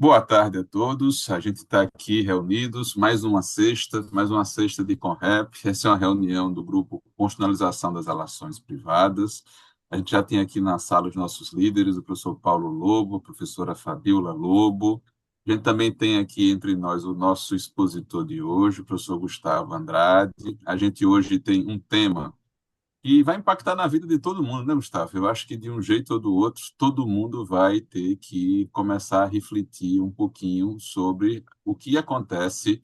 Boa tarde a todos. A gente está aqui reunidos, mais uma sexta de Conrep. Essa é uma reunião do grupo Constitucionalização das Relações Privadas. A gente já tem aqui na sala os nossos líderes, o professor Paulo Lobo, a professora Fabiola Lobo. A gente também tem aqui entre nós o nosso expositor de hoje, o professor Gustavo Andrade. A gente hoje tem um tema e vai impactar na vida de todo mundo, né, Gustavo? Eu acho que de um jeito ou do outro, todo mundo vai ter que começar a refletir um pouquinho sobre o que acontece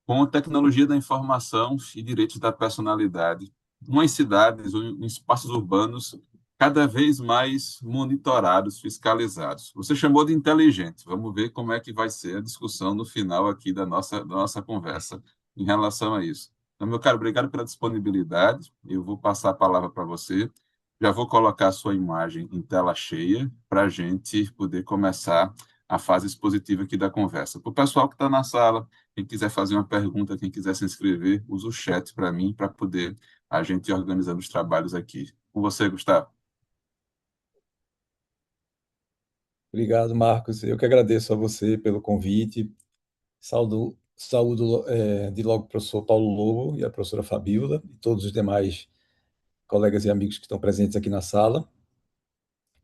com a tecnologia da informação e direitos da personalidade em cidades ou em espaços urbanos cada vez mais monitorados, fiscalizados. Você chamou de inteligente. Vamos ver como é que vai ser a discussão no final aqui da nossa conversa em relação a isso. Então, meu caro, obrigado pela disponibilidade. Eu vou passar a palavra para você. Já vou colocar a sua imagem em tela cheia para a gente poder começar a fase expositiva aqui da conversa. Para o pessoal que está na sala, quem quiser fazer uma pergunta, quem quiser se inscrever, usa o chat para mim, para poder a gente ir organizando os trabalhos aqui. Com você, Gustavo. Obrigado, Marcos. Eu que agradeço a você pelo convite. Saúdo de logo o professor Paulo Lobo e a professora Fabíola e todos os demais colegas e amigos que estão presentes aqui na sala.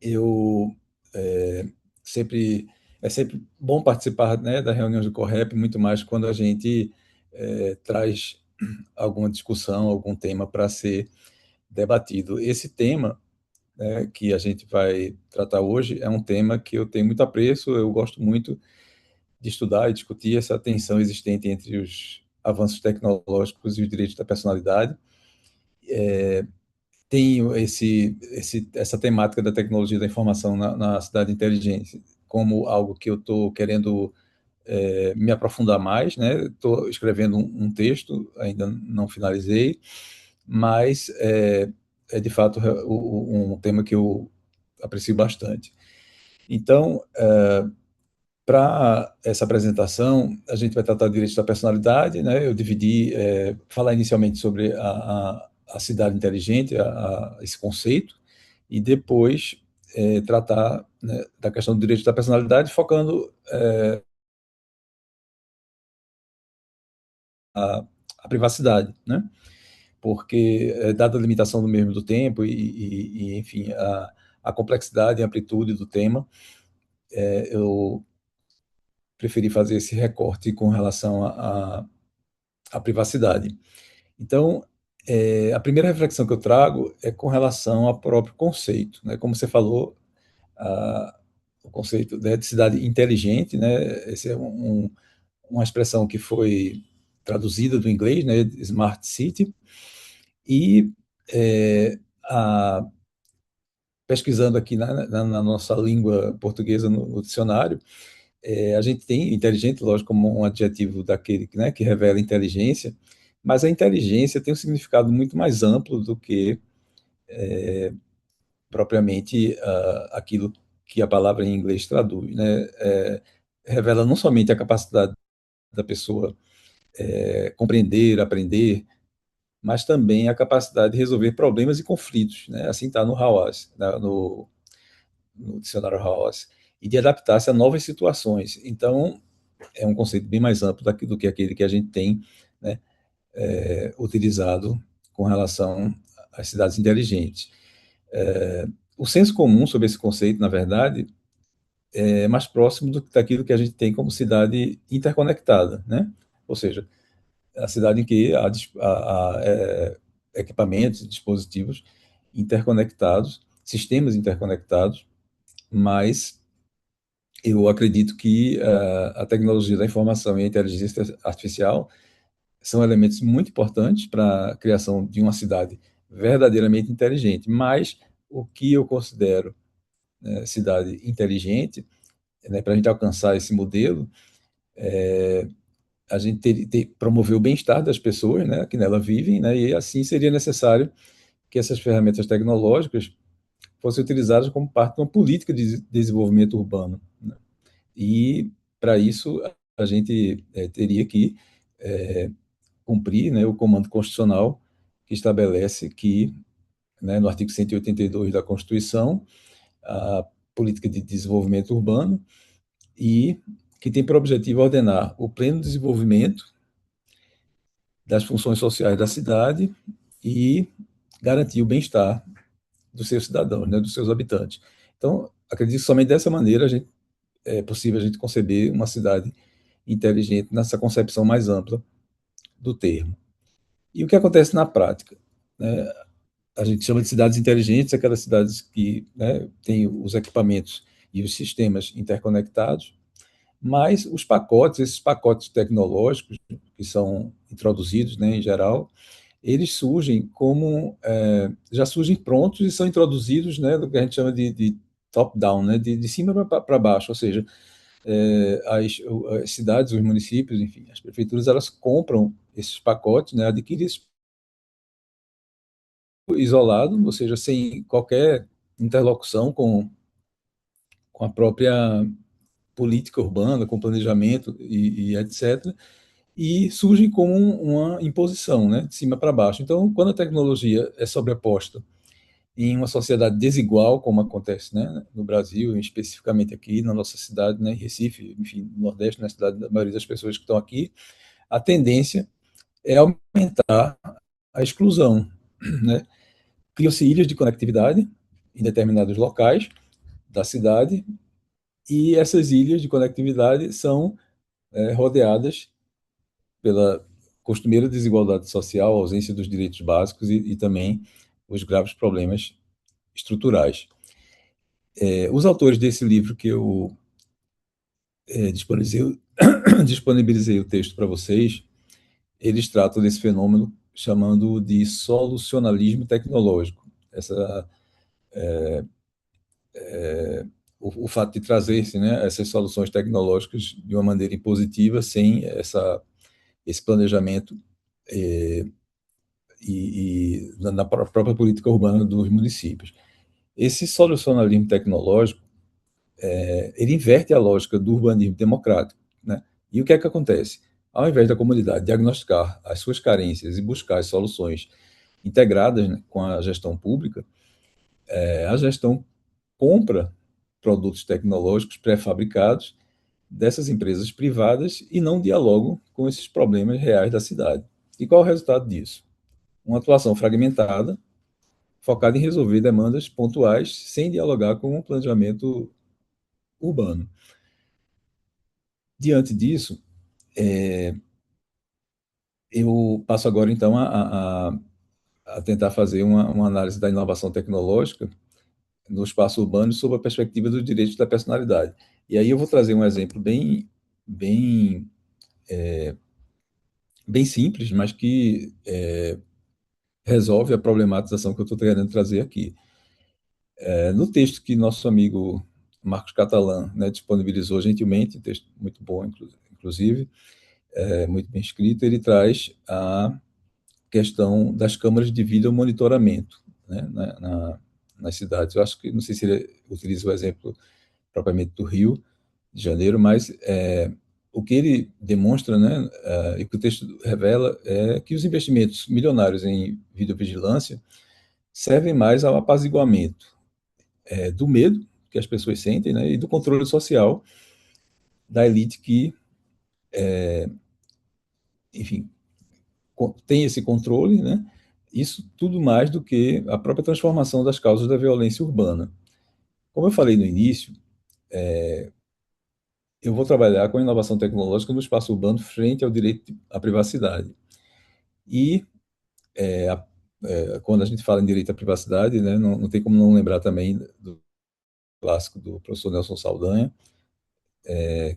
Eu é, sempre É sempre bom participar, né, das reuniões do Correp, muito mais quando a gente traz alguma discussão, algum tema para ser debatido. Esse tema, né, que a gente vai tratar hoje é um tema que eu tenho muito apreço, eu gosto muito de estudar e discutir essa tensão existente entre os avanços tecnológicos e os direitos da personalidade. Tenho essa temática da tecnologia da informação na cidade inteligente como algo que eu estou querendo me aprofundar mais, né? Estou escrevendo um texto, ainda não finalizei, mas é de fato um tema que eu aprecio bastante. Então, para essa apresentação, a gente vai tratar de direitos da personalidade, né? Eu dividi, falar inicialmente sobre a cidade inteligente, esse conceito, e depois tratar, né, da questão do direito da personalidade, focando a privacidade, né? Porque, dada a limitação do mesmo do tempo enfim, a complexidade e amplitude do tema, eu preferi fazer esse recorte com relação à privacidade. Então, a primeira reflexão que eu trago é com relação ao próprio conceito, né? Como você falou, o conceito, né, de cidade inteligente, né? Esse é uma expressão que foi traduzida do inglês, né? Smart City, e pesquisando aqui na nossa língua portuguesa no dicionário, a gente tem inteligente, lógico, como um adjetivo daquele, né, que revela inteligência, mas a inteligência tem um significado muito mais amplo do que propriamente aquilo que a palavra em inglês traduz, né? Revela não somente a capacidade da pessoa compreender, aprender, mas também a capacidade de resolver problemas e conflitos, né? Assim está no Hawass, no dicionário Hawass, e de adaptar-se a novas situações. Então, é um conceito bem mais amplo do que aquele que a gente tem, né, utilizado com relação às cidades inteligentes. O senso comum sobre esse conceito, na verdade, é mais próximo daquilo que a gente tem como cidade interconectada, né? Ou seja, a cidade em que há equipamentos, dispositivos interconectados, sistemas interconectados, mas eu acredito que a tecnologia da informação e a inteligência artificial são elementos muito importantes para a criação de uma cidade verdadeiramente inteligente. Mas o que eu considero, né, cidade inteligente, né, para a gente alcançar esse modelo, a gente promover o bem-estar das pessoas, né, que nela vivem, né, e assim seria necessário que essas ferramentas tecnológicas fossem utilizadas como parte de uma política de desenvolvimento urbano, né? E para isso a gente teria que cumprir, né, o comando constitucional que estabelece que, né, no artigo 182 da Constituição, a política de desenvolvimento urbano, e que tem por objetivo ordenar o pleno desenvolvimento das funções sociais da cidade e garantir o bem-estar dos seus cidadãos, né, dos seus habitantes. Então, acredito que somente dessa maneira é possível a gente conceber uma cidade inteligente nessa concepção mais ampla do termo. E o que acontece na prática? Né? A gente chama de cidades inteligentes aquelas cidades que, né, têm os equipamentos e os sistemas interconectados, mas esses pacotes tecnológicos que são introduzidos, né, em geral, eles surgem já surgem prontos e são introduzidos, né, do que a gente chama de top-down, né, de cima para baixo, ou seja, as cidades, os municípios, enfim, as prefeituras, elas compram esses pacotes, né, adquirem esse isolado, ou seja, sem qualquer interlocução com a própria política urbana, com planejamento e etc., e surgem como uma imposição, né, de cima para baixo. Então, quando a tecnologia é sobreposta em uma sociedade desigual, como acontece, né, no Brasil, especificamente aqui na nossa cidade, né, em Recife, enfim, no Nordeste, na cidade da maioria das pessoas que estão aqui, a tendência é aumentar a exclusão, né? Criam-se ilhas de conectividade em determinados locais da cidade e essas ilhas de conectividade são rodeadas pela costumeira desigualdade social, ausência dos direitos básicos e também os graves problemas estruturais. Os autores desse livro que eu disponibilizei, disponibilizei o texto para vocês, eles tratam desse fenômeno chamando de solucionalismo tecnológico. Essa, o fato de trazer-se, né, essas soluções tecnológicas de uma maneira impositiva, sem esse planejamento na própria política urbana dos municípios. Esse solucionalismo tecnológico, ele inverte a lógica do urbanismo democrático, né? E o que é que acontece? Ao invés da comunidade diagnosticar as suas carências e buscar as soluções integradas, né, com a gestão pública, a gestão compra produtos tecnológicos pré-fabricados dessas empresas privadas e não dialogam com esses problemas reais da cidade. E qual é o resultado disso? Uma atuação fragmentada, focada em resolver demandas pontuais, sem dialogar com o planejamento urbano. Diante disso, eu passo agora, então, a tentar fazer uma análise da inovação tecnológica no espaço urbano sob a perspectiva dos direitos da personalidade. E aí eu vou trazer um exemplo bem, bem simples, mas que resolve a problematização que eu estou querendo trazer aqui. No texto que nosso amigo Marcos Catalã, né, disponibilizou gentilmente, um texto muito bom, inclusive, muito bem escrito, ele traz a questão das câmaras de vídeo monitoramento, né, nas cidades. Eu acho que, não sei se ele utiliza o exemplo propriamente do Rio de Janeiro, mas o que ele demonstra, né, e o que o texto revela é que os investimentos milionários em videovigilância servem mais ao apaziguamento do medo que as pessoas sentem, né, e do controle social da elite que, enfim, tem esse controle, né? Isso tudo mais do que a própria transformação das causas da violência urbana. Como eu falei no início, eu vou trabalhar com inovação tecnológica no espaço urbano frente ao direito à privacidade. E quando a gente fala em direito à privacidade, né, não tem como não lembrar também do clássico do professor Nelson Saldanha,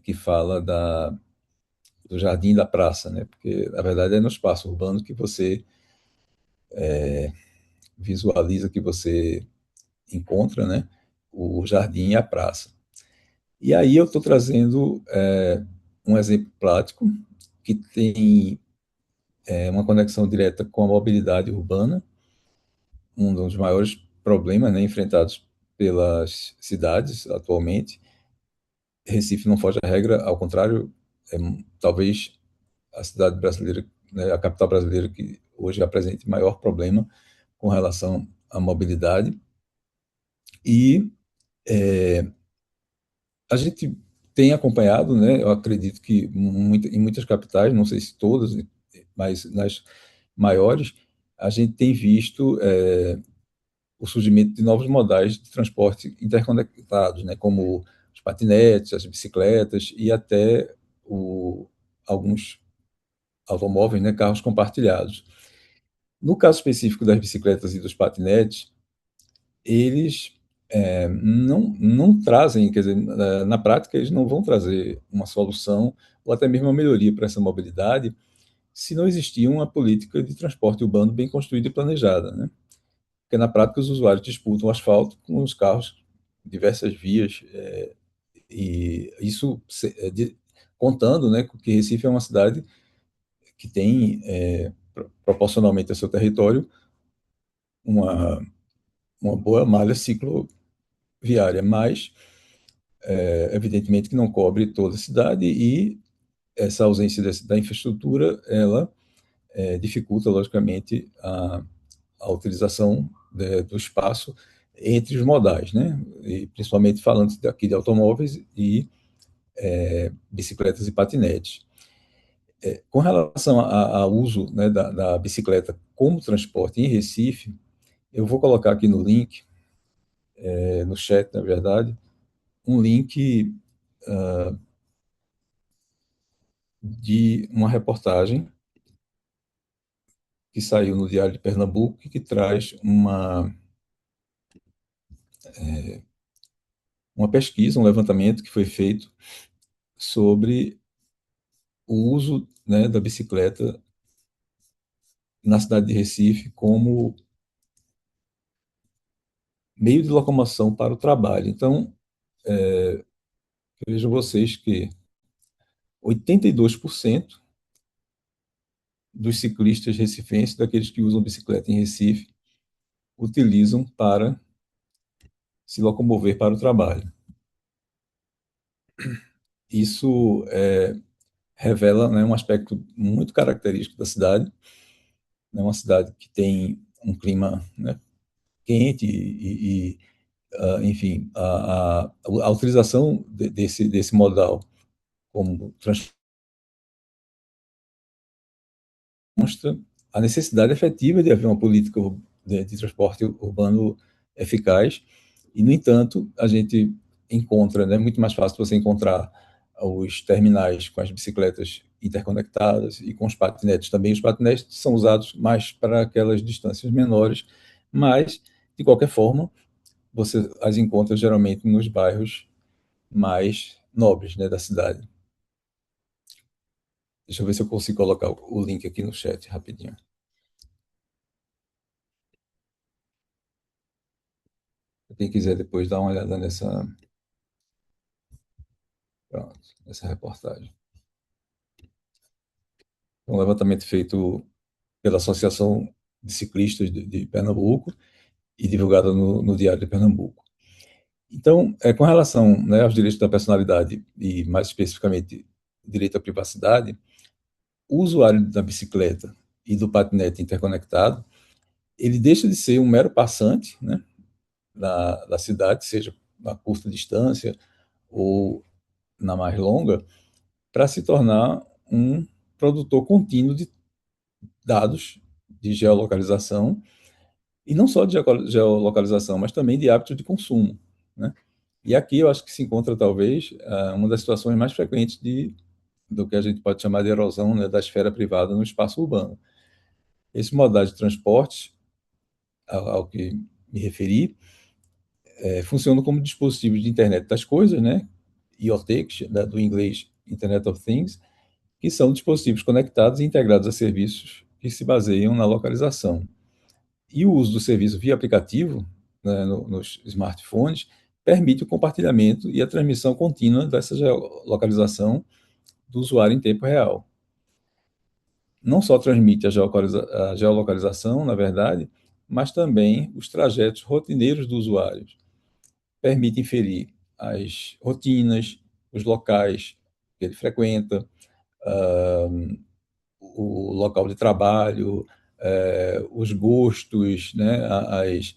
que fala do jardim da praça, né? Porque, na verdade, é no espaço urbano que você visualiza, que você encontra, né, o jardim e a praça. E aí eu estou trazendo um exemplo prático que tem uma conexão direta com a mobilidade urbana, um dos maiores problemas, né, enfrentados pelas cidades atualmente. Recife não foge à regra, ao contrário, é talvez a cidade brasileira, né, a capital brasileira que hoje apresente maior problema com relação à mobilidade. E a gente tem acompanhado, né? Eu acredito que em muitas capitais, não sei se todas, mas nas maiores, a gente tem visto o surgimento de novos modais de transporte interconectados, né? Como os patinetes, as bicicletas e até alguns automóveis, né? Carros compartilhados. No caso específico das bicicletas e dos patinetes, eles não trazem, quer dizer, na prática, eles não vão trazer uma solução ou até mesmo uma melhoria para essa mobilidade se não existir uma política de transporte urbano bem construída e planejada, né? Porque na prática os usuários disputam o asfalto com os carros, diversas vias, e isso contando, né, que Recife é uma cidade que tem, proporcionalmente ao seu território, uma, uma boa malha cicloviária, mas evidentemente que não cobre toda a cidade e essa ausência da infraestrutura, ela dificulta, logicamente, a utilização do espaço entre os modais, né? E principalmente falando aqui de automóveis e bicicletas e patinetes. Com relação ao uso, né, da bicicleta como transporte em Recife, eu vou colocar aqui no link, no chat, na verdade, um link de uma reportagem que saiu no Diário de Pernambuco e que traz uma pesquisa, um levantamento que foi feito sobre o uso, né, da bicicleta na cidade de Recife como meio de locomoção para o trabalho. Então, vejam vocês que 82% dos ciclistas recifenses, daqueles que usam bicicleta em Recife, utilizam para se locomover para o trabalho. Isso revela, né, um aspecto muito característico da cidade, né, uma cidade que tem um clima, né, quente enfim, a utilização desse modal como demonstra a necessidade efetiva de haver uma política de transporte urbano eficaz e, no entanto, a gente encontra, né, muito mais fácil você encontrar os terminais com as bicicletas interconectadas e com os patinetes também. Os patinetes são usados mais para aquelas distâncias menores, mas, de qualquer forma, você as encontra geralmente nos bairros mais nobres, né, da cidade. Deixa eu ver se eu consigo colocar o link aqui no chat rapidinho. Quem quiser depois dar uma olhada nessa reportagem. Um levantamento feito pela Associação de Ciclistas de Pernambuco e divulgado no Diário de Pernambuco. Então, com relação, né, aos direitos da personalidade e, mais especificamente, direito à privacidade, o usuário da bicicleta e do patinete interconectado, ele deixa de ser um mero passante, né, da cidade, seja na curta distância ou na mais longa, para se tornar um produtor contínuo de dados de geolocalização, e não só de geolocalização, mas também de hábitos de consumo, né? E aqui eu acho que se encontra, talvez, uma das situações mais frequentes do que a gente pode chamar de erosão, né, da esfera privada no espaço urbano. Esse modais de transporte, ao que me referi, funcionam como dispositivos de internet das coisas, né, IoT, do inglês Internet of Things, que são dispositivos conectados e integrados a serviços que se baseiam na localização. E o uso do serviço via aplicativo, né, nos smartphones, permite o compartilhamento e a transmissão contínua dessa geolocalização do usuário em tempo real. Não só transmite a geolocalização, na verdade, mas também os trajetos rotineiros do usuário. Permite inferir as rotinas, os locais que ele frequenta, o local de trabalho, os gostos, né, as,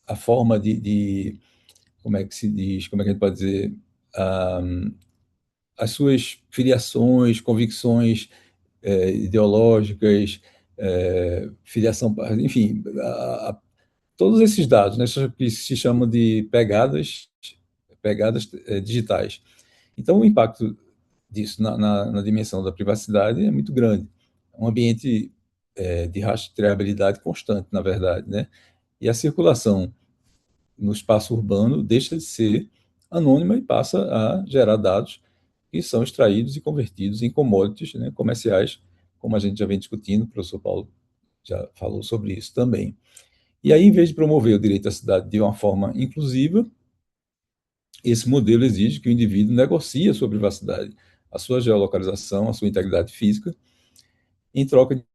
a forma de como é que se diz, como é que a gente pode dizer, ah, as suas filiações, convicções ideológicas, filiação, enfim, todos esses dados, né, que se chamam de pegadas digitais. Então, o impacto disso na dimensão da privacidade é muito grande. É um ambiente de rastreabilidade constante, na verdade, né? E a circulação no espaço urbano deixa de ser anônima e passa a gerar dados que são extraídos e convertidos em commodities, né, comerciais, como a gente já vem discutindo, o professor Paulo já falou sobre isso também. E aí, em vez de promover o direito à cidade de uma forma inclusiva, esse modelo exige que o indivíduo negocie a sua privacidade, a sua geolocalização, a sua integridade física, em troca de...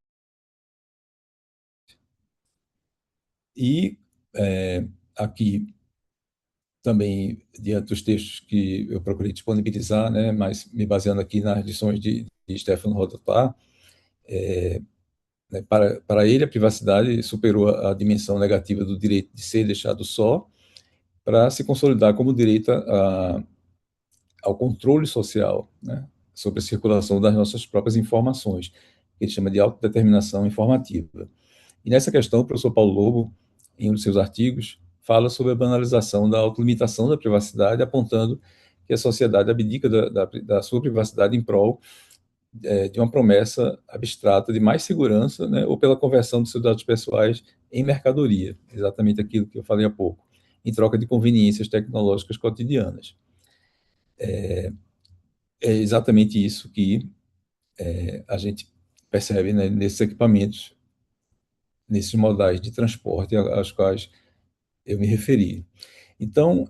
E aqui também, diante dos textos que eu procurei disponibilizar, né, mas me baseando aqui nas lições de Stefano Rodotà, né, para ele, a privacidade superou a dimensão negativa do direito de ser deixado só, para se consolidar como direito ao controle social, né, sobre a circulação das nossas próprias informações, que ele chama de autodeterminação informativa. E nessa questão, o professor Paulo Lobo, em um de seus artigos, fala sobre a banalização da autolimitação da privacidade, apontando que a sociedade abdica da sua privacidade em prol de uma promessa abstrata de mais segurança, né, ou pela conversão dos seus dados pessoais em mercadoria, exatamente aquilo que eu falei há pouco, em troca de conveniências tecnológicas cotidianas. É exatamente isso que a gente percebe, né, nesses equipamentos, nesses modais de transporte aos quais eu me referi. Então,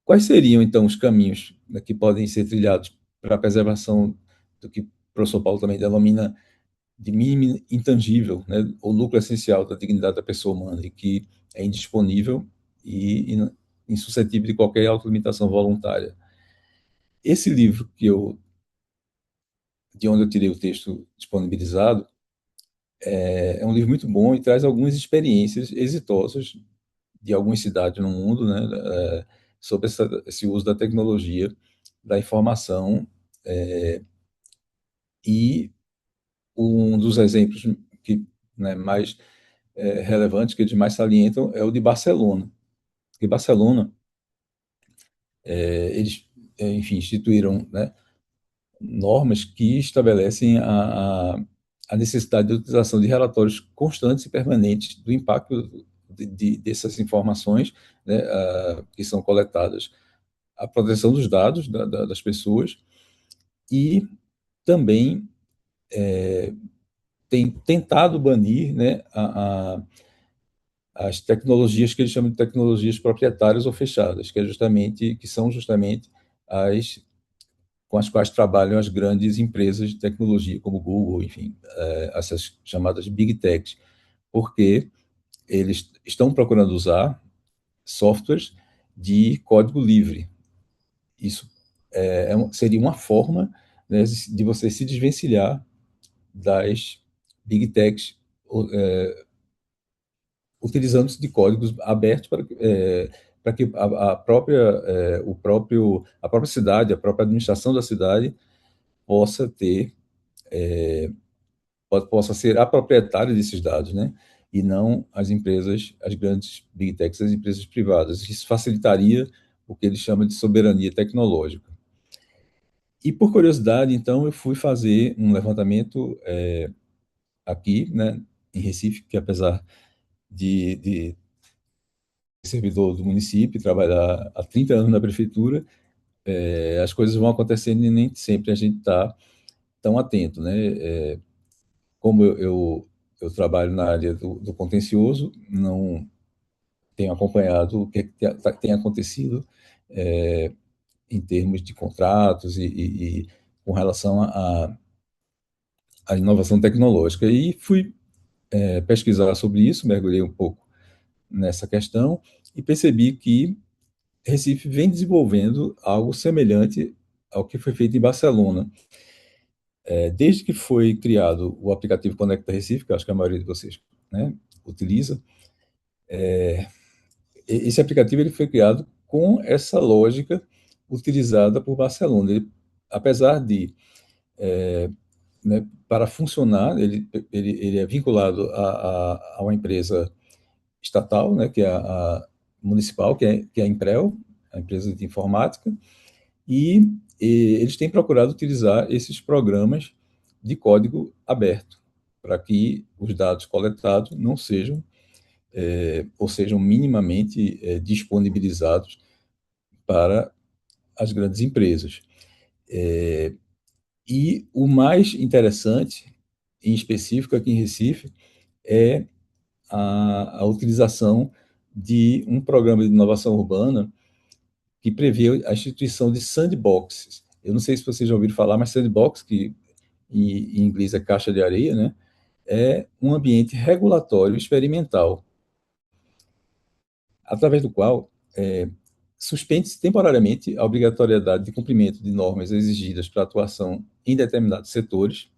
quais seriam, então, os caminhos, né, que podem ser trilhados para a preservação do que o professor Paulo também denomina de mínimo intangível, né, o núcleo essencial da dignidade da pessoa humana, e que é indisponível e insuscetível de qualquer autolimitação voluntária. Esse livro de onde eu tirei o texto disponibilizado, é um livro muito bom e traz algumas experiências exitosas de algumas cidades no mundo, né, sobre esse uso da tecnologia, da informação, e um dos exemplos que, né, mais relevantes, que eles mais salientam, é o de Barcelona. Porque Barcelona, eles, enfim, instituíram, né, normas que estabelecem a necessidade de utilização de relatórios constantes e permanentes do impacto dessas informações, né, que são coletadas, a proteção dos dados das pessoas, e também tem tentado banir, né, as tecnologias que eles chamam de tecnologias proprietárias ou fechadas, que são justamente as com as quais trabalham as grandes empresas de tecnologia, como Google, enfim, essas chamadas Big Techs, porque eles estão procurando usar softwares de código livre. Isso seria uma forma, né, de você se desvencilhar das Big Techs, utilizando-se de códigos abertos para que a própria cidade, a própria administração da cidade possa ter possa ser a proprietária desses dados, né? E não as empresas, as grandes big techs, as empresas privadas. Isso facilitaria o que ele chama de soberania tecnológica. E por curiosidade, então, eu fui fazer um levantamento aqui, né, em Recife, que apesar de ser servidor do município, trabalhar há 30 anos na prefeitura, as coisas vão acontecendo e nem sempre a gente está tão atento, né? Como eu trabalho na área do contencioso, não tenho acompanhado o que tem acontecido em termos de contratos e com relação à inovação tecnológica. E fui pesquisar sobre isso, mergulhei um pouco nessa questão e percebi que Recife vem desenvolvendo algo semelhante ao que foi feito em Barcelona. Desde que foi criado o aplicativo Conecta Recife, que acho que a maioria de vocês, né, utiliza, esse aplicativo ele foi criado com essa lógica utilizada por Barcelona. Ele, apesar de, né, para funcionar, ele é vinculado a uma empresa estatal, né, que é a municipal, que é a Imprel, a empresa de informática, e, eles têm procurado utilizar esses programas de código aberto, para que os dados coletados não sejam, ou sejam minimamente disponibilizados para as grandes empresas. E o mais interessante, em específico aqui em Recife, é a utilização de um programa de inovação urbana que prevê a instituição de sandboxes. Eu não sei se vocês já ouviram falar, mas sandbox, que em inglês é caixa de areia, né, é um ambiente regulatório experimental, através do qual suspende-se temporariamente a obrigatoriedade de cumprimento de normas exigidas para atuação em determinados setores,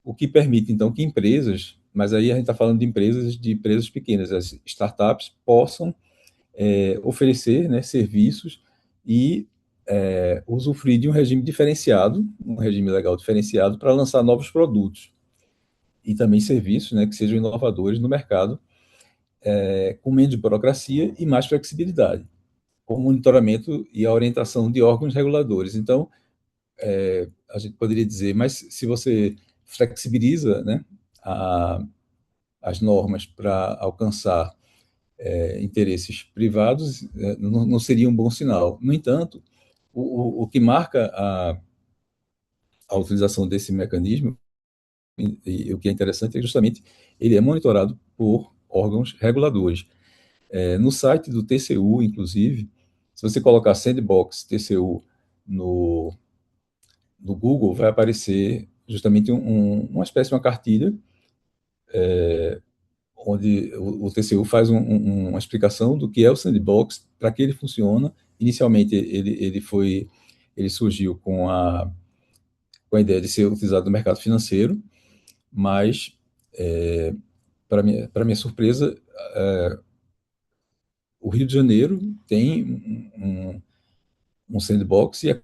o que permite, então, que empresas, mas aí a gente está falando de empresas pequenas, as startups possam oferecer, né, serviços e usufruir de um regime diferenciado, um regime legal diferenciado para lançar novos produtos e também serviços, né, que sejam inovadores no mercado, com menos burocracia e mais flexibilidade, com o monitoramento e a orientação de órgãos reguladores. Então, a gente poderia dizer, mas se você flexibiliza, né, a, as normas para alcançar interesses privados, não seria um bom sinal. No entanto, o que marca a utilização desse mecanismo, e o que é interessante, é justamente ele é monitorado por órgãos reguladores. No site do TCU, inclusive, se você colocar Sandbox TCU no, no Google, vai aparecer justamente uma espécie de uma cartilha, onde o TCU faz uma explicação do que é o Sandbox, para que ele funciona. Inicialmente, ele surgiu com a ideia de ser utilizado no mercado financeiro, mas, para minha surpresa, o Rio de Janeiro tem um sandbox e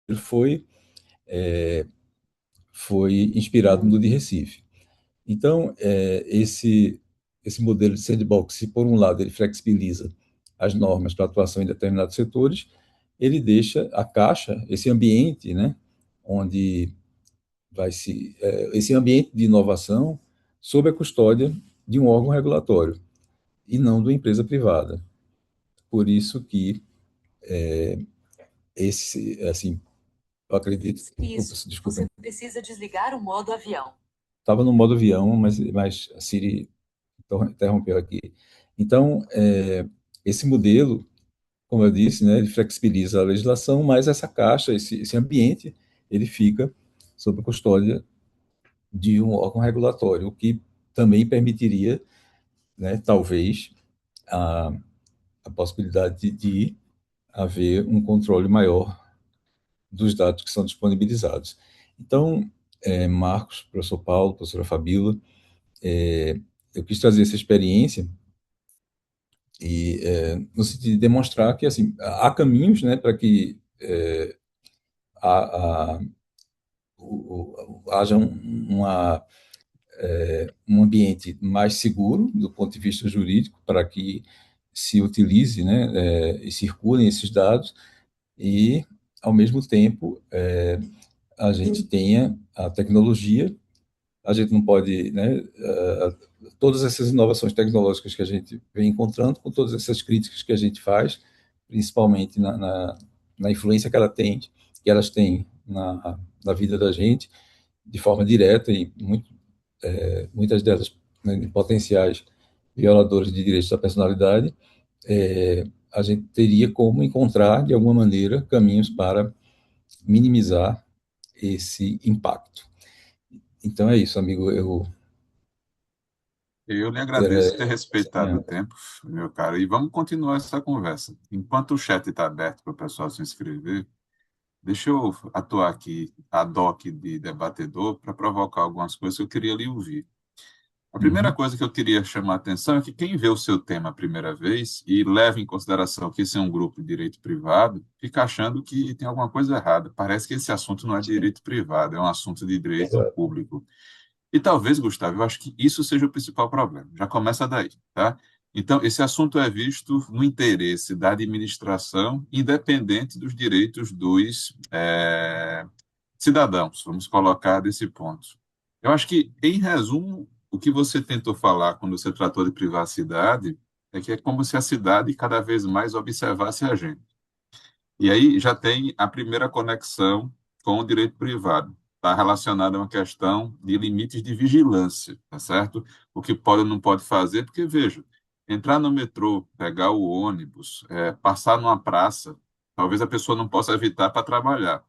ele foi inspirado no de Recife. Então, esse modelo de sandbox, se por um lado ele flexibiliza as normas para atuação em determinados setores, ele deixa a Caixa, esse ambiente, né, onde esse ambiente de inovação sob a custódia de um órgão regulatório e não de uma empresa privada. Por isso que assim, eu acredito. Isso. Desculpa. Você precisa desligar o modo avião. Estava no modo avião, mas a Siri interrompeu aqui. Então, esse modelo, como eu disse, né, ele flexibiliza a legislação, mas essa caixa, esse ambiente, ele fica sob a custódia de um órgão regulatório, o que também permitiria, né, talvez, a, a possibilidade de haver um controle maior dos dados que são disponibilizados. Então, Marcos, professor Paulo, professora Fabíola, eu quis trazer essa experiência e no sentido de demonstrar que assim há caminhos, né, para que a, a, haja um ambiente mais seguro do ponto de vista jurídico para que se utilize, né, e circulem esses dados e, ao mesmo tempo, a gente tenha a tecnologia. A gente não pode, né, todas essas inovações tecnológicas que a gente vem encontrando, com todas essas críticas que a gente faz, principalmente na influência que elas têm na vida da gente, de forma direta e muitas delas, né, potenciais violadores de direitos da personalidade, a gente teria como encontrar, de alguma maneira, caminhos para minimizar esse impacto. Então é isso, amigo. Eu lhe agradeço ter É, respeitado o tempo, meu caro, e vamos continuar essa conversa. Enquanto o chat está aberto para o pessoal se inscrever, deixa eu atuar aqui, a doc de debatedor, para provocar algumas coisas que eu queria lhe ouvir. A primeira Uhum. coisa que eu queria chamar a atenção é que quem vê o seu tema a primeira vez e leva em consideração que esse é um grupo de direito privado, fica achando que tem alguma coisa errada. Parece que esse assunto não é de Sim, direito privado, é um assunto de direito exato. público. E talvez, Gustavo, eu acho que isso seja o principal problema. Já começa daí, tá? Então, esse assunto é visto no interesse da administração, independente dos direitos dos cidadãos, vamos colocar desse ponto. Eu acho que, em resumo, o que você tentou falar quando você tratou de privacidade é que é como se a cidade cada vez mais observasse a gente. E aí já tem a primeira conexão com o direito privado. Está relacionada a uma questão de limites de vigilância, tá certo? O que pode ou não pode fazer, porque, veja, entrar no metrô, pegar o ônibus, passar numa praça, talvez a pessoa não possa evitar para trabalhar.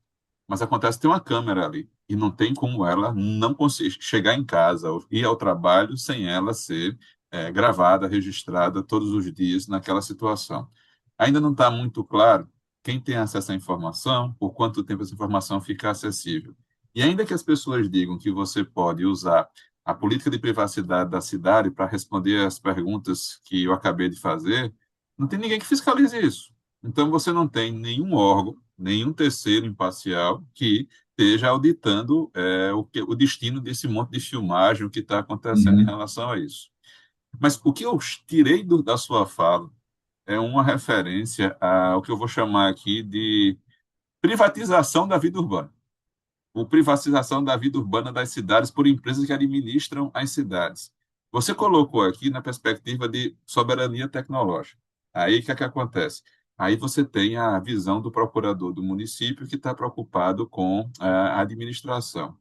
Mas acontece que tem uma câmera ali, e não tem como ela não conseguir chegar em casa ou ir ao trabalho sem ela ser gravada, registrada todos os dias naquela situação. Ainda não está muito claro quem tem acesso à informação, por quanto tempo essa informação fica acessível. E ainda que as pessoas digam que você pode usar a política de privacidade da cidade para responder as perguntas que eu acabei de fazer, não tem ninguém que fiscalize isso. Então, você não tem nenhum órgão, nenhum terceiro imparcial que esteja auditando o destino desse monte de filmagem, o que está acontecendo em Uhum. relação a isso. Mas o que eu tirei da sua fala é uma referência ao que eu vou chamar aqui de privatização da vida urbana. Ou privatização da vida urbana das cidades por empresas que administram as cidades. Você colocou aqui na perspectiva de soberania tecnológica. Aí o que é que acontece? Aí você tem a visão do procurador do município que está preocupado com a administração.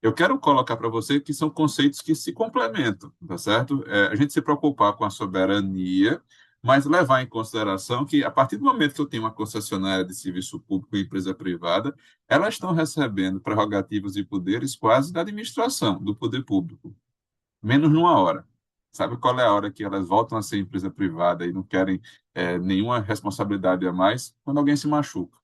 Eu quero colocar para você que são conceitos que se complementam, tá certo? A gente se preocupar com a soberania, mas levar em consideração que, a partir do momento que eu tenho uma concessionária de serviço público e empresa privada, elas estão recebendo prerrogativas e poderes quase da administração, do poder público, menos numa hora. Sabe qual é a hora que elas voltam a ser empresa privada e não querem nenhuma responsabilidade a mais? Quando alguém se machuca.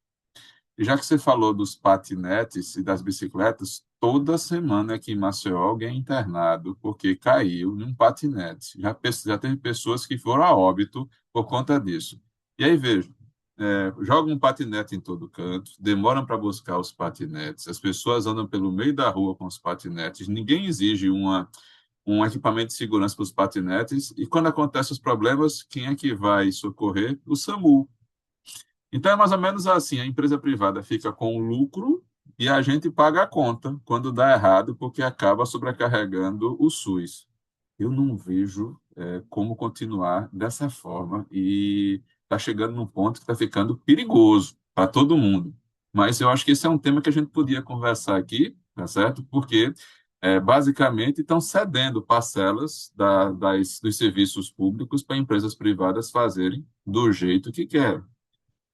E já que você falou dos patinetes e das bicicletas, toda semana aqui em Maceió alguém é internado porque caiu num patinete. Já teve pessoas que foram a óbito por conta disso. E aí, veja, jogam um patinete em todo canto, demoram para buscar os patinetes, as pessoas andam pelo meio da rua com os patinetes, ninguém exige um equipamento de segurança para os patinetes, e quando acontecem os problemas, quem é que vai socorrer? O SAMU. Então é mais ou menos assim, a empresa privada fica com o lucro e a gente paga a conta quando dá errado, porque acaba sobrecarregando o SUS. Eu não vejo como continuar dessa forma e está chegando num ponto que está ficando perigoso para todo mundo. Mas eu acho que esse é um tema que a gente podia conversar aqui, tá certo? Porque basicamente estão cedendo parcelas dos serviços públicos para empresas privadas fazerem do jeito que querem.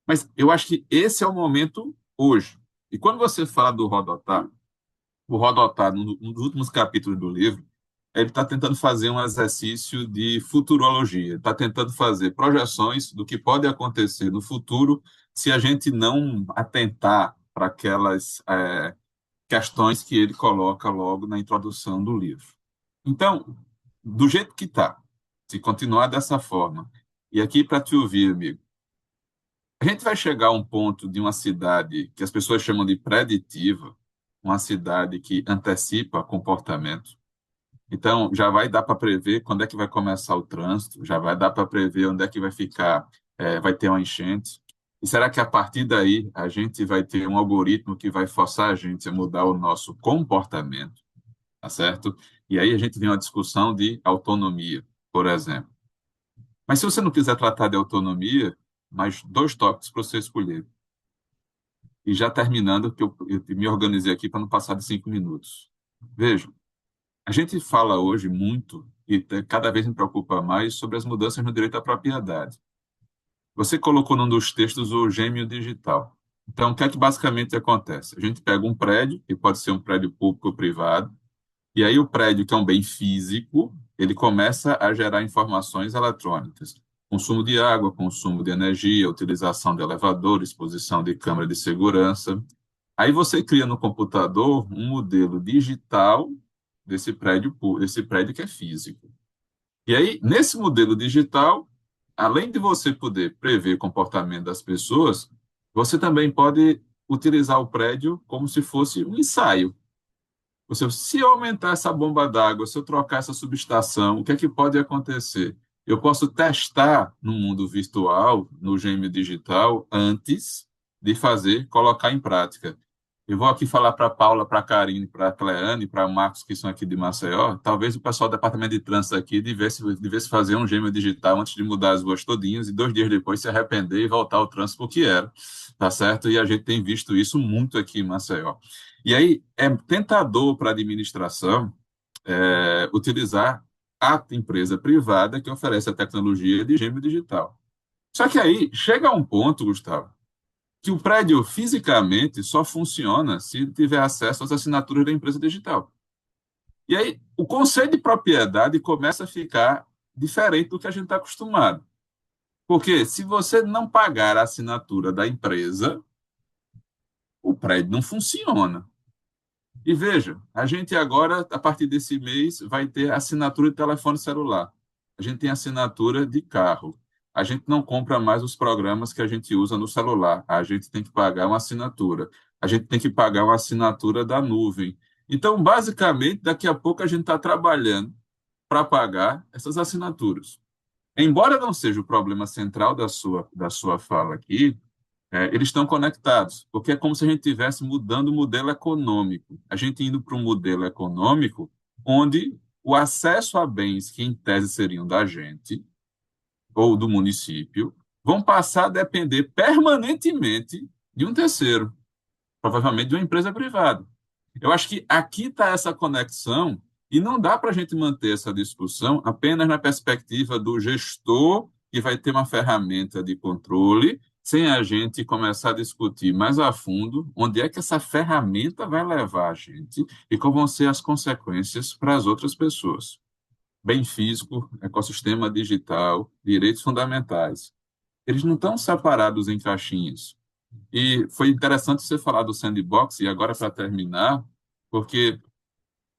Mas eu acho que esse é o momento hoje. E quando você fala do Rodotá, o Rodotá, num dos últimos capítulos do livro, ele está tentando fazer um exercício de futurologia, está tentando fazer projeções do que pode acontecer no futuro se a gente não atentar para aquelas questões que ele coloca logo na introdução do livro. Então, do jeito que está, se continuar dessa forma, e aqui para te ouvir, amigo, a gente vai chegar a um ponto de uma cidade que as pessoas chamam de preditiva, uma cidade que antecipa comportamento. Então, já vai dar para prever quando é que vai começar o trânsito, já vai dar para prever onde é que vai ficar, vai ter uma enchente. E será que a partir daí a gente vai ter um algoritmo que vai forçar a gente a mudar o nosso comportamento, tá certo? E aí a gente vem uma discussão de autonomia, por exemplo. Mas se você não quiser tratar de autonomia, mais dois tópicos para você escolher. E já terminando, que eu me organizei aqui para não passar de 5 minutos. Veja, a gente fala hoje muito, e cada vez me preocupa mais, sobre as mudanças no direito à propriedade. Você colocou num dos textos o gêmeo digital. Então, o que é que basicamente acontece? A gente pega um prédio, que pode ser um prédio público ou privado, e aí o prédio, que é um bem físico, ele começa a gerar informações eletrônicas. Consumo de água, consumo de energia, utilização de elevadores, exposição de câmera de segurança. Aí você cria no computador um modelo digital desse prédio que é físico. E aí, nesse modelo digital, além de você poder prever o comportamento das pessoas, você também pode utilizar o prédio como se fosse um ensaio. Se eu aumentar essa bomba d'água, se eu trocar essa subestação, o que é que pode acontecer? Eu posso testar no mundo virtual, no gêmeo digital, antes de colocar em prática. Eu vou aqui falar para a Paula, para a Karine, para a Cleane, para o Marcos, que são aqui de Maceió. Talvez o pessoal do departamento de trânsito aqui devesse fazer um gêmeo digital antes de mudar as ruas todinhas e 2 dias depois se arrepender e voltar ao trânsito para o que era, tá certo? E a gente tem visto isso muito aqui em Maceió. E aí é tentador para a administração utilizar a empresa privada que oferece a tecnologia de gêmeo digital. Só que aí chega a um ponto, Gustavo, que o prédio fisicamente só funciona se tiver acesso às assinaturas da empresa digital. E aí o conceito de propriedade começa a ficar diferente do que a gente está acostumado. Porque se você não pagar a assinatura da empresa, o prédio não funciona. E veja, a gente agora, a partir desse mês, vai ter assinatura de telefone celular. A gente tem assinatura de carro. A gente não compra mais os programas que a gente usa no celular. A gente tem que pagar uma assinatura. A gente tem que pagar uma assinatura da nuvem. Então, basicamente, daqui a pouco a gente está trabalhando para pagar essas assinaturas. Embora não seja o problema central da sua fala aqui, eles estão conectados, porque é como se a gente estivesse mudando o modelo econômico. A gente indo para um modelo econômico onde o acesso a bens que, em tese, seriam da gente ou do município, vão passar a depender permanentemente de um terceiro, provavelmente de uma empresa privada. Eu acho que aqui está essa conexão e não dá para a gente manter essa discussão apenas na perspectiva do gestor que vai ter uma ferramenta de controle, sem a gente começar a discutir mais a fundo onde é que essa ferramenta vai levar a gente e quais vão ser as consequências para as outras pessoas. Bem físico, ecossistema digital, direitos fundamentais. Eles não estão separados em caixinhas. E foi interessante você falar do sandbox, e agora para terminar, porque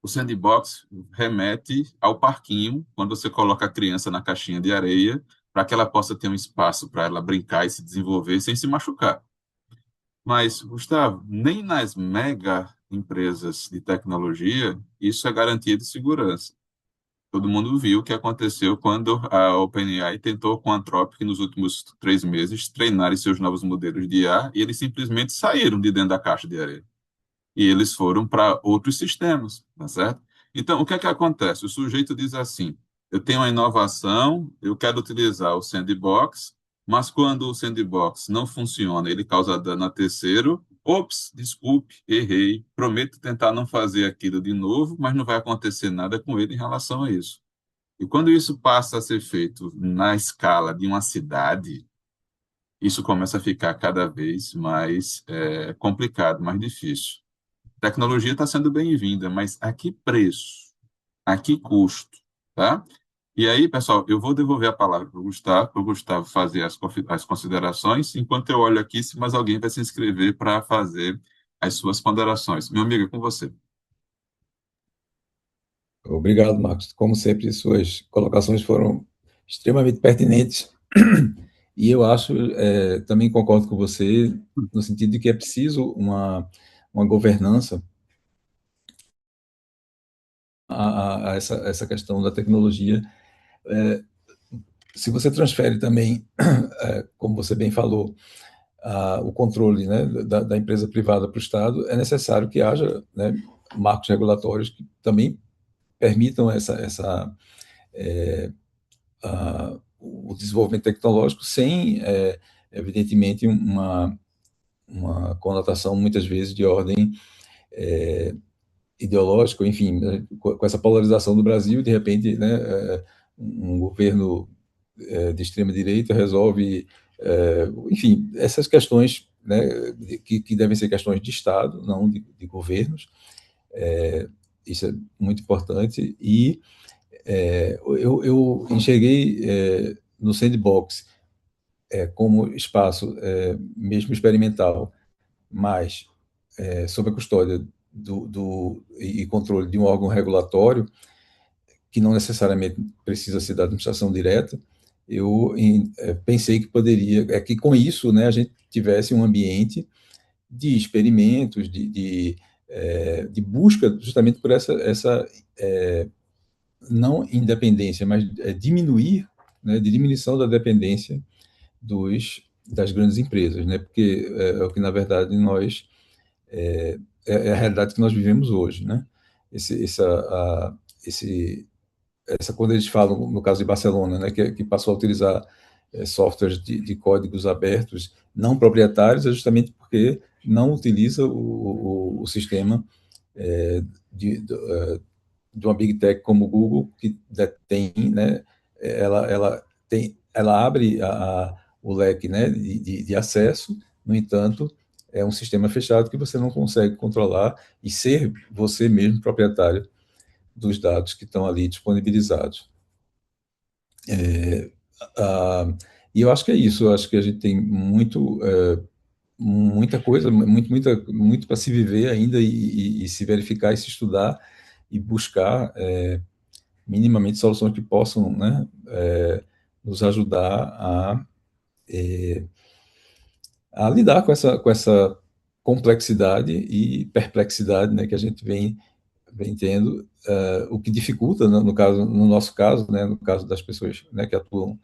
o sandbox remete ao parquinho, quando você coloca a criança na caixinha de areia, para que ela possa ter um espaço para ela brincar e se desenvolver sem se machucar. Mas, Gustavo, nem nas mega empresas de tecnologia isso é garantia de segurança. Todo mundo viu o que aconteceu quando a OpenAI tentou com a Anthropic nos últimos 3 meses treinarem seus novos modelos de IA e eles simplesmente saíram de dentro da caixa de areia. E eles foram para outros sistemas, tá certo? Então, o que é que acontece? O sujeito diz assim: eu tenho uma inovação, eu quero utilizar o sandbox, mas quando o sandbox não funciona, ele causa dano a terceiro. Ops, desculpe, errei, prometo tentar não fazer aquilo de novo, mas não vai acontecer nada com ele em relação a isso. E quando isso passa a ser feito na escala de uma cidade, isso começa a ficar cada vez mais complicado, mais difícil. Tecnologia está sendo bem-vinda, mas a que preço? A que custo? Tá? E aí, pessoal, eu vou devolver a palavra para o Gustavo fazer as considerações, enquanto eu olho aqui se mais alguém vai se inscrever para fazer as suas ponderações. Meu amigo, é com você. Obrigado, Marcos. Como sempre, suas colocações foram extremamente pertinentes. E eu acho, também concordo com você, no sentido de que é preciso uma governança a essa questão da tecnologia. Se você transfere também, como você bem falou, o controle, né, da empresa privada para o Estado, é necessário que haja, né, marcos regulatórios que também permitam o desenvolvimento tecnológico sem, evidentemente, uma conotação muitas vezes de ordem ideológica, enfim, né, com essa polarização do Brasil, de repente, né, um governo de extrema direita resolve, enfim, essas questões, né, que devem ser questões de Estado, não de governos. Isso é muito importante. E eu enxerguei no sandbox como espaço mesmo experimental, mas sob a custódia e controle de um órgão regulatório, que não necessariamente precisa ser da administração direta, pensei que poderia, que com isso, né, a gente tivesse um ambiente de experimentos, de busca justamente por essa não independência, mas diminuir, né, de diminuição da dependência das grandes empresas, né, porque é o que, na verdade, é a realidade que nós vivemos hoje, né? Esse, essa, a, esse, quando eles falam, no caso de Barcelona, né, que passou a utilizar softwares de códigos abertos não proprietários, é justamente porque não utiliza o sistema é, de, de uma big tech como o Google, que detém, né, ela abre o leque, né, de acesso. No entanto, é um sistema fechado que você não consegue controlar e ser você mesmo proprietário dos dados que estão ali disponibilizados. Ah, e eu acho que é isso. Eu acho que a gente tem muita coisa, muito para se viver ainda e se verificar e se estudar e buscar minimamente soluções que possam, né, nos ajudar a lidar com essa complexidade e perplexidade, né, que a gente vem tendo, o que dificulta, né, no nosso caso, né, no caso das pessoas, né, que atuam,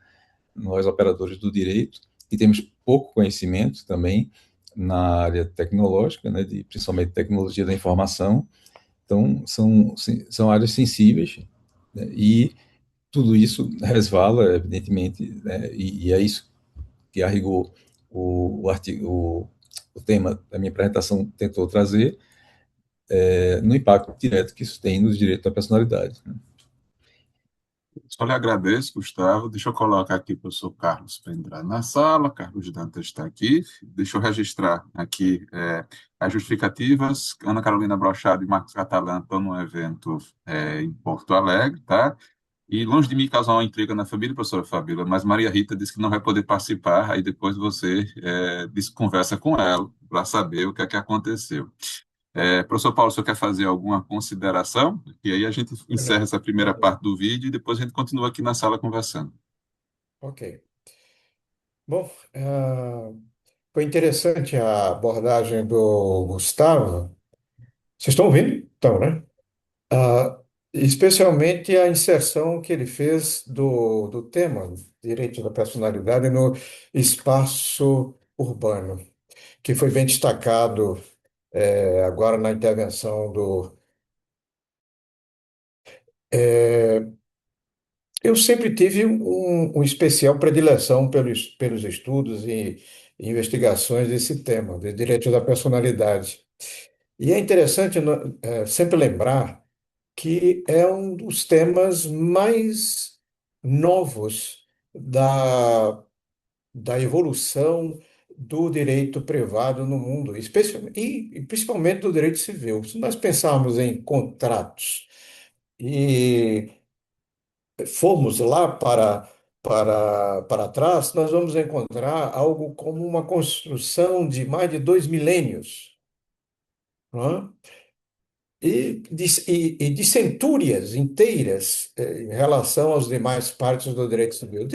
nós operadores do direito, que temos pouco conhecimento também na área tecnológica, né, principalmente tecnologia da informação. Então, são áreas sensíveis, né, e tudo isso resvala, evidentemente, né, e é isso que, a rigor, o tema da minha apresentação tentou trazer, no impacto direto que isso tem nos direitos da personalidade, né? Só lhe agradeço, Gustavo. Deixa eu colocar aqui o professor Carlos para entrar na sala. Carlos Dantas está aqui. Deixa eu registrar aqui as justificativas. Ana Carolina Brochado e Marcos Catalã estão num evento em Porto Alegre, tá? E longe de mim causar uma intriga na família, professora Fabíola, mas Maria Rita disse que não vai poder participar, aí depois você conversa com ela para saber o que aconteceu. Professor Paulo, o senhor quer fazer alguma consideração? E aí a gente encerra Não, essa primeira parte do vídeo e depois a gente continua aqui na sala conversando. ok. Bom, foi interessante a abordagem do Gustavo. Vocês estão ouvindo? Estão, né? Ah, Especialmente a inserção que ele fez do tema direito da personalidade no espaço urbano, que foi bem destacado agora na intervenção do. eh, Eu sempre tive um especial predileção pelos estudos e investigações desse tema, de direito da personalidade. E é interessante sempre lembrar que é um dos temas mais novos da evolução do direito privado no mundo, especialmente, e principalmente do direito civil. Se nós pensarmos em contratos e formos lá para trás, nós vamos encontrar algo como uma construção de mais de 2 milênios, não é? E de centúrias inteiras em relação às demais partes do direito civil.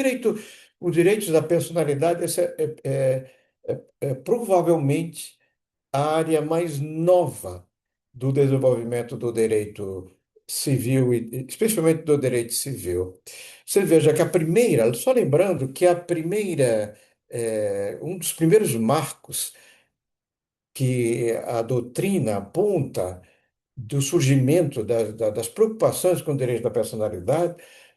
Os direitos da personalidade essa é provavelmente a área mais nova do desenvolvimento do direito civil, e especialmente do direito civil. Você veja que a primeira, só lembrando que um dos primeiros marcos que a doutrina aponta do surgimento das preocupações com o direito da personalidade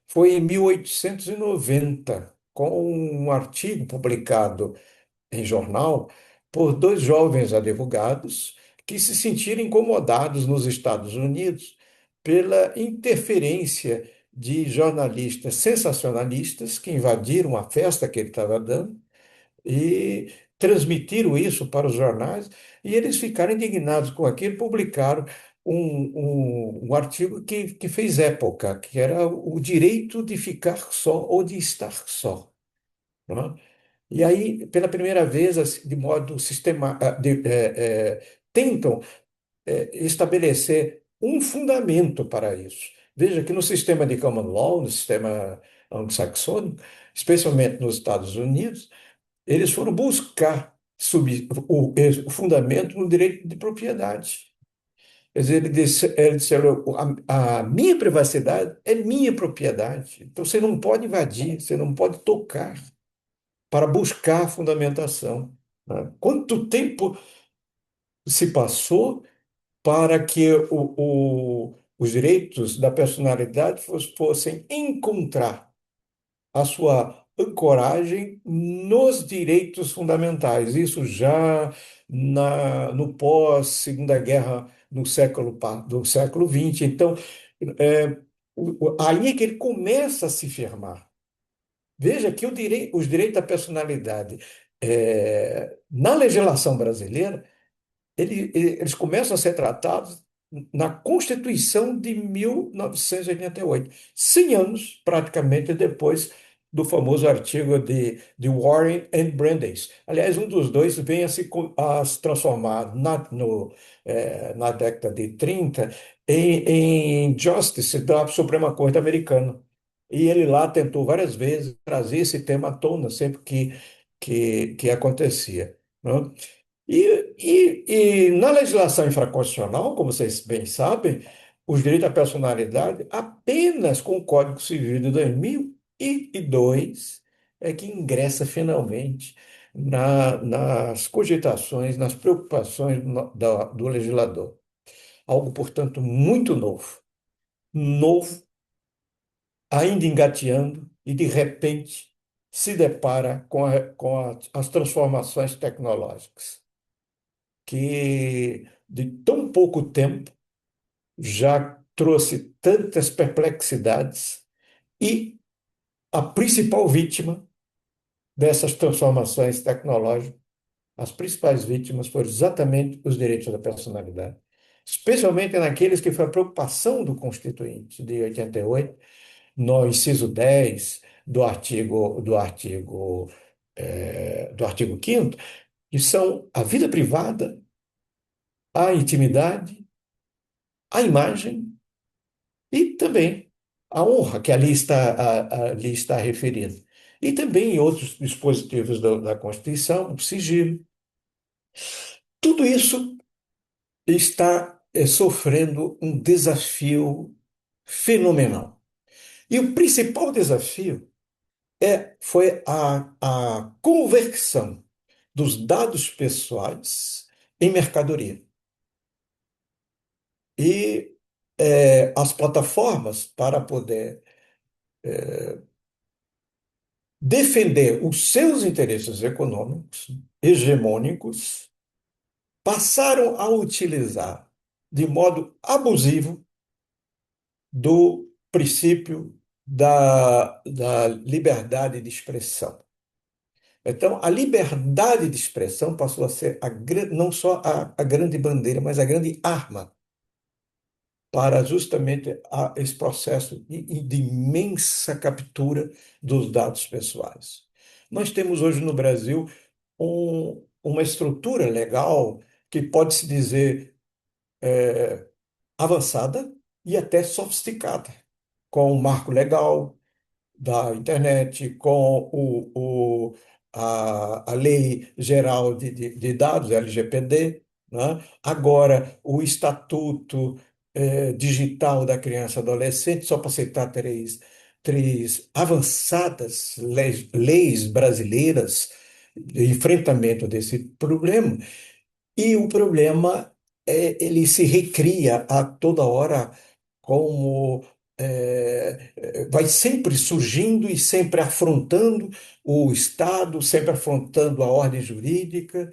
foi em 1890, com um artigo publicado em jornal por dois jovens advogados que se sentiram incomodados nos Estados Unidos pela interferência de jornalistas sensacionalistas que invadiram a festa que ele estava dando e transmitiram isso para os jornais, e eles ficaram indignados com aquilo, publicaram um artigo que fez época, que era o direito de ficar só ou de estar só, não é? E aí, pela primeira vez, assim, de modo sistemático, tentam estabelecer um fundamento para isso. Veja que no sistema de common law, no sistema anglo-saxônico, especialmente nos Estados Unidos, eles foram buscar o fundamento no direito de propriedade. Quer dizer, eles disseram, a minha privacidade é minha propriedade. Então você não pode invadir, você não pode tocar para buscar fundamentação. Né? Quanto tempo se passou para que os direitos da personalidade fossem encontrar a sua ancoragem nos direitos fundamentais? Isso já no pós-Segunda Guerra, do século XX. Então, é, aí é que ele começa a se firmar. Veja que os direitos da personalidade, na legislação brasileira, eles começam a ser tratados na Constituição de 1988, 100 anos praticamente depois do famoso artigo de Warren and Brandeis. Aliás, um dos dois vem a se transformar na década de 30 em Justice da Suprema Corte Americana. E ele lá tentou várias vezes trazer esse tema à tona sempre que acontecia. Né? E na legislação infraconstitucional, como vocês bem sabem, os direitos à personalidade, apenas com o Código Civil de 2002 é que ingressa finalmente nas cogitações, nas preocupações do legislador. Algo, portanto, muito novo. Novo, ainda engateando, e de repente se depara com as transformações tecnológicas que de tão pouco tempo já trouxe tantas perplexidades e a principal vítima dessas transformações tecnológicas, as principais vítimas foram exatamente os direitos da personalidade, especialmente naqueles que foi a preocupação do Constituinte de 88, no inciso 10 do artigo 5º, que são a vida privada, a intimidade, a imagem e também a honra que ali está referida. E também em outros dispositivos da Constituição, o sigilo. Tudo isso está sofrendo um desafio fenomenal. E o principal desafio foi a conversão dos dados pessoais em mercadoria. E as plataformas para poder defender os seus interesses econômicos hegemônicos passaram a utilizar de modo abusivo do princípio da liberdade de expressão. Então, a liberdade de expressão passou a ser não só a grande bandeira, mas a grande arma para justamente esse processo de imensa captura dos dados pessoais. Nós temos hoje no Brasil uma estrutura legal que pode-se dizer avançada e até sofisticada, com o marco legal da internet, com a Lei Geral de Dados, LGPD, né? Agora, o Estatuto Digital da Criança e Adolescente, só para citar três avançadas leis brasileiras de enfrentamento desse problema. E o problema ele se recria a toda hora como vai sempre surgindo e sempre afrontando o Estado, sempre afrontando a ordem jurídica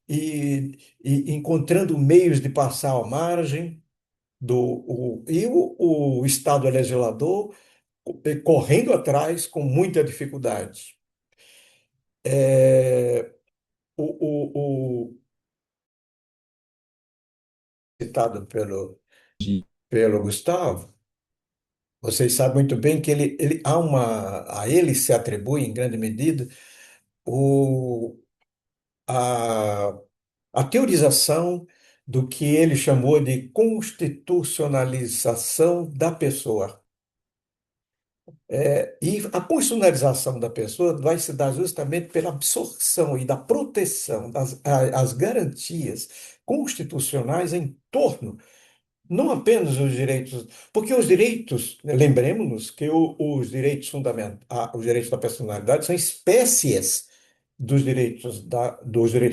e encontrando meios de passar à margem e o Estado legislador correndo atrás com muita dificuldade. O citado pelo Gustavo, vocês sabem muito bem que a ele se atribui, em grande medida, a, a teorização do que ele chamou de constitucionalização da pessoa. E a personalização da pessoa vai se dar justamente pela absorção e da proteção as garantias constitucionais em torno, não apenas os direitos, porque os direitos, lembremos-nos que os direitos os direitos da personalidade são espécies dos direitos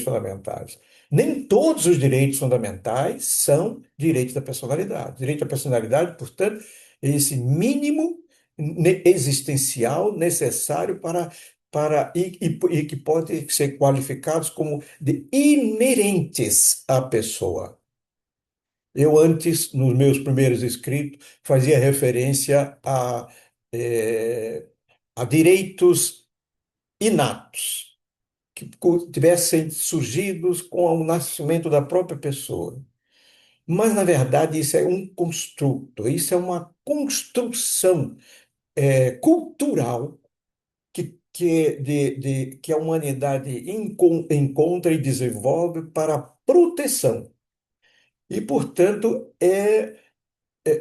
fundamentais. Nem todos os direitos fundamentais são direitos da personalidade. Direito da personalidade, portanto, é esse mínimo existencial necessário e que pode ser qualificados como de inerentes à pessoa. Eu antes, nos meus primeiros escritos, fazia referência a direitos inatos, que tivessem surgidos com o nascimento da própria pessoa. Mas, na verdade, isso é um construto, isso é uma construção cultural que a humanidade encontra e desenvolve para a proteção. E, portanto, é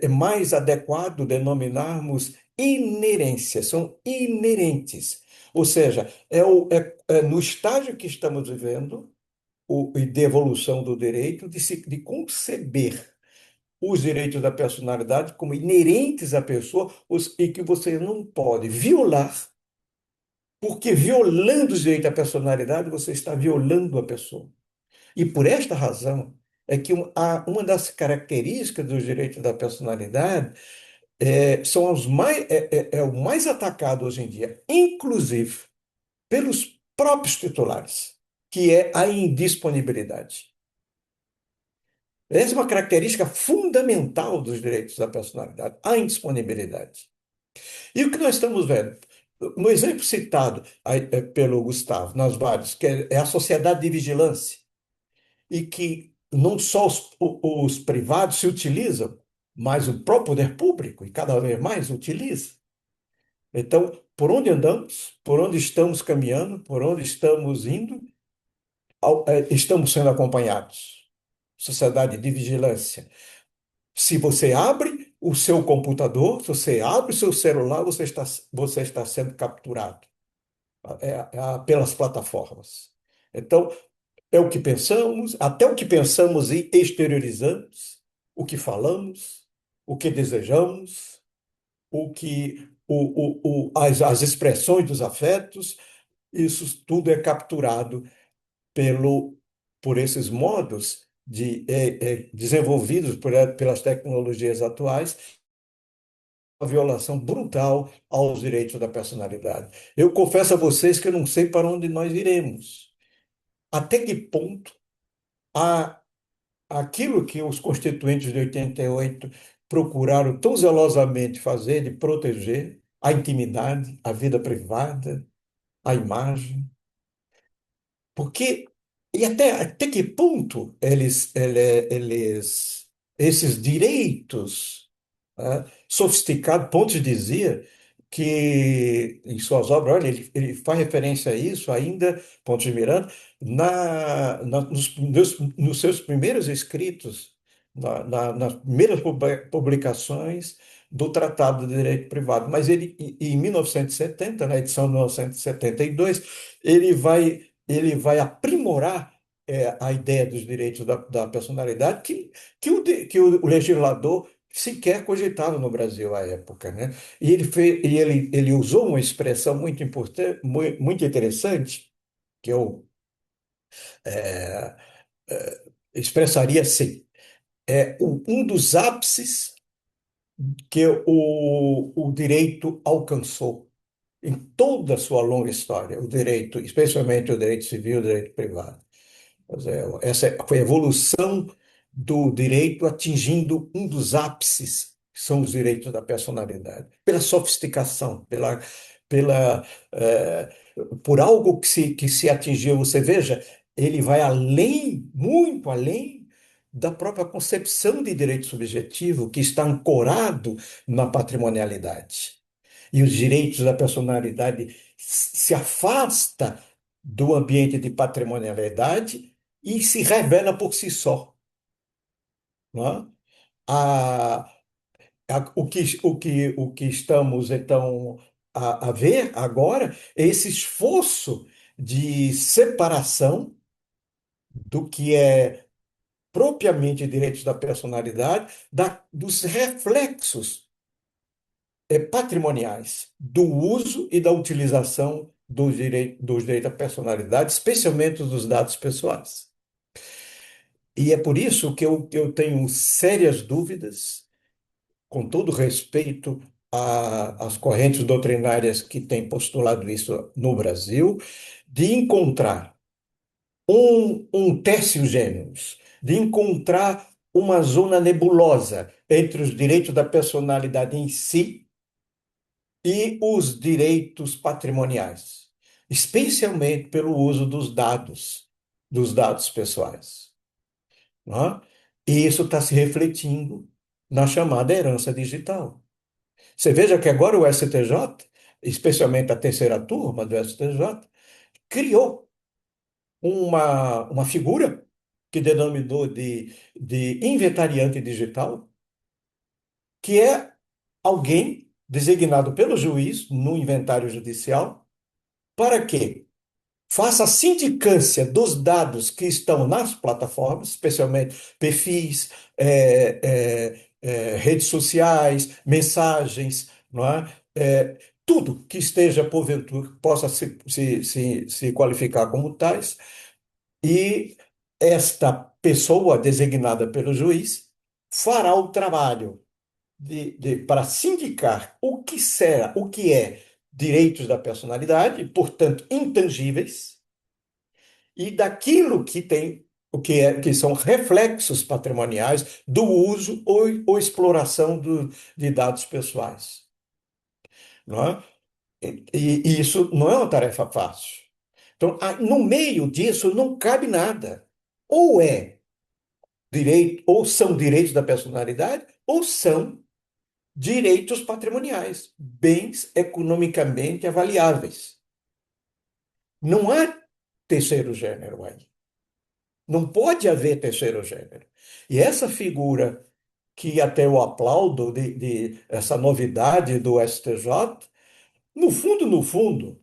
mais adequado denominarmos inerência, são inerentes. Ou seja, é no estágio que estamos vivendo, e de evolução do direito, de conceber os direitos da personalidade como inerentes à pessoa e que você não pode violar, porque violando os direitos da personalidade, você está violando a pessoa. E por esta razão é que uma das características dos direitos da personalidade são o mais atacado hoje em dia, inclusive pelos próprios titulares, que é a indisponibilidade. Essa é uma característica fundamental dos direitos da personalidade, a indisponibilidade. E o que nós estamos vendo? No exemplo citado aí, pelo Gustavo Nasvares, que é a sociedade de vigilância, e que não só os privados se utilizam, mas o próprio poder público, e cada vez mais utiliza. Então, por onde andamos, por onde estamos caminhando, por onde estamos indo, estamos sendo acompanhados. Sociedade de vigilância. Se você abre o seu computador, se você abre o seu celular, você está sendo capturado pelas plataformas. Então, é o que pensamos, até o que pensamos e exteriorizamos, o que falamos, o que desejamos, as expressões dos afetos, isso tudo é capturado por esses modos desenvolvidos pelas tecnologias atuais, uma violação brutal aos direitos da personalidade. Eu confesso a vocês que eu não sei para onde nós iremos. Até que ponto a aquilo que os constituintes de 88 procuraram tão zelosamente fazer, de proteger a intimidade, a vida privada, a imagem. Porque, e até que ponto esses direitos sofisticados, Pontes dizia que, em suas obras, olha, ele faz referência a isso ainda, Pontes de Miranda, nos seus primeiros escritos, nas primeiras publicações do Tratado de Direito Privado. Mas ele, em 1970, na edição de 1972, ele vai aprimorar a ideia dos direitos da personalidade que o legislador sequer cogitava no Brasil à época, né? E ele usou uma expressão muito importante, muito interessante, que eu é, expressaria assim: um dos ápices que o direito alcançou em toda a sua longa história, o direito, especialmente o direito civil e o direito privado. Quer dizer, essa foi a evolução do direito atingindo um dos ápices, que são os direitos da personalidade, pela sofisticação, pela, eh, por algo que se atingiu. Você veja, ele vai além, muito além da própria concepção de direito subjetivo, que está ancorado na patrimonialidade. E os direitos da personalidade se afasta do ambiente de patrimonialidade e se revela por si só. não é? A, o que estamos, então, a ver agora é esse esforço de separação do que é propriamente direitos da personalidade, dos reflexos patrimoniais, do uso e da utilização dos direitos da personalidade, especialmente dos dados pessoais. E é por isso que eu tenho sérias dúvidas, com todo respeito às correntes doutrinárias que têm postulado isso no Brasil, de encontrar um tercio gêmeos, de encontrar uma zona nebulosa entre os direitos da personalidade em si e os direitos patrimoniais, especialmente pelo uso dos dados pessoais, não é? E isso está se refletindo na chamada herança digital. Você veja que agora o STJ, especialmente a terceira turma do STJ, criou uma figura que denominou de inventariante digital, que é alguém designado pelo juiz no inventário judicial para que faça a sindicância dos dados que estão nas plataformas, especialmente perfis, redes sociais, mensagens, não é? Tudo que esteja, porventura, possa se qualificar como tais, e esta pessoa designada pelo juiz fará o trabalho para sindicar o que é direitos da personalidade, portanto, intangíveis, e daquilo que tem, que são reflexos patrimoniais do uso ou exploração de dados pessoais. Não é? E isso não é uma tarefa fácil. Então, no meio disso não cabe nada. Ou é direito, ou são direitos da personalidade, ou são direitos patrimoniais, bens economicamente avaliáveis. Não há terceiro gênero aí. Não pode haver terceiro gênero. E essa figura que até eu aplaudo de essa novidade do STJ, no fundo,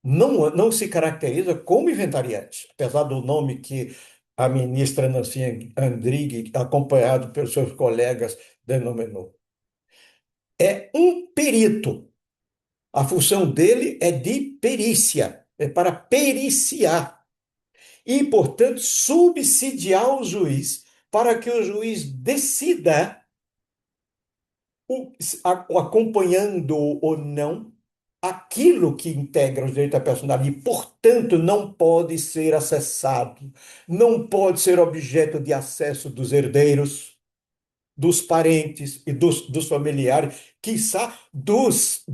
não se caracteriza como inventariante, apesar do nome que a ministra Nancy Andrighi, acompanhado pelos seus colegas, denominou. É um perito. A função dele é de perícia, é para periciar e, portanto, subsidiar o juiz para que o juiz decida, acompanhando ou não, aquilo que integra os direitos da personalidade e, portanto, não pode ser acessado, não pode ser objeto de acesso dos herdeiros, dos parentes e dos familiares, quiçá dos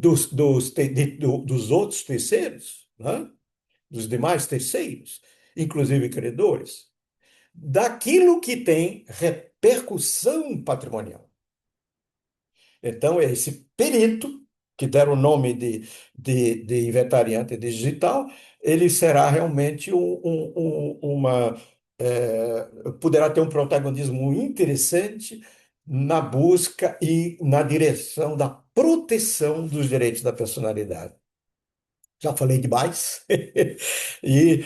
outros terceiros, né? Dos demais terceiros, inclusive credores, daquilo que tem repercussão patrimonial. Então, é esse perito, que deram o nome de inventariante digital, ele será realmente poderá ter um protagonismo interessante na busca e na direção da proteção dos direitos da personalidade. Já falei demais. E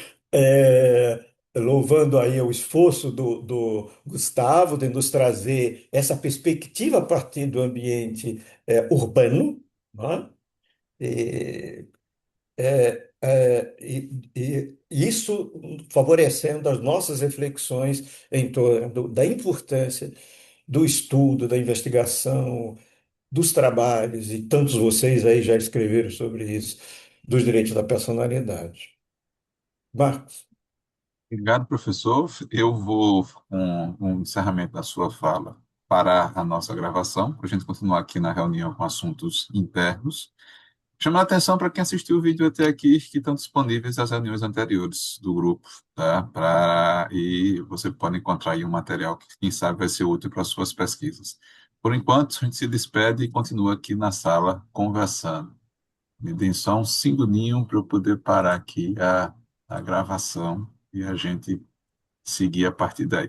louvando aí o esforço do Gustavo de nos trazer essa perspectiva a partir do ambiente urbano, né? E, e isso favorecendo as nossas reflexões em torno da importância do estudo, da investigação, dos trabalhos, e tantos vocês aí já escreveram sobre isso, dos direitos da personalidade. Marcos, Obrigado, professor. Eu vou, com o encerramento da sua fala, parar a nossa gravação, para a gente continuar aqui na reunião com assuntos internos. Chamar a atenção para quem assistiu o vídeo até aqui, que estão disponíveis as reuniões anteriores do grupo, tá? E você pode encontrar aí um material que, quem sabe, vai ser útil para as suas pesquisas. Por enquanto, a gente se despede e continua aqui na sala conversando. Me deem só um segundinho para eu poder parar aqui a gravação e a gente seguir a partir daí.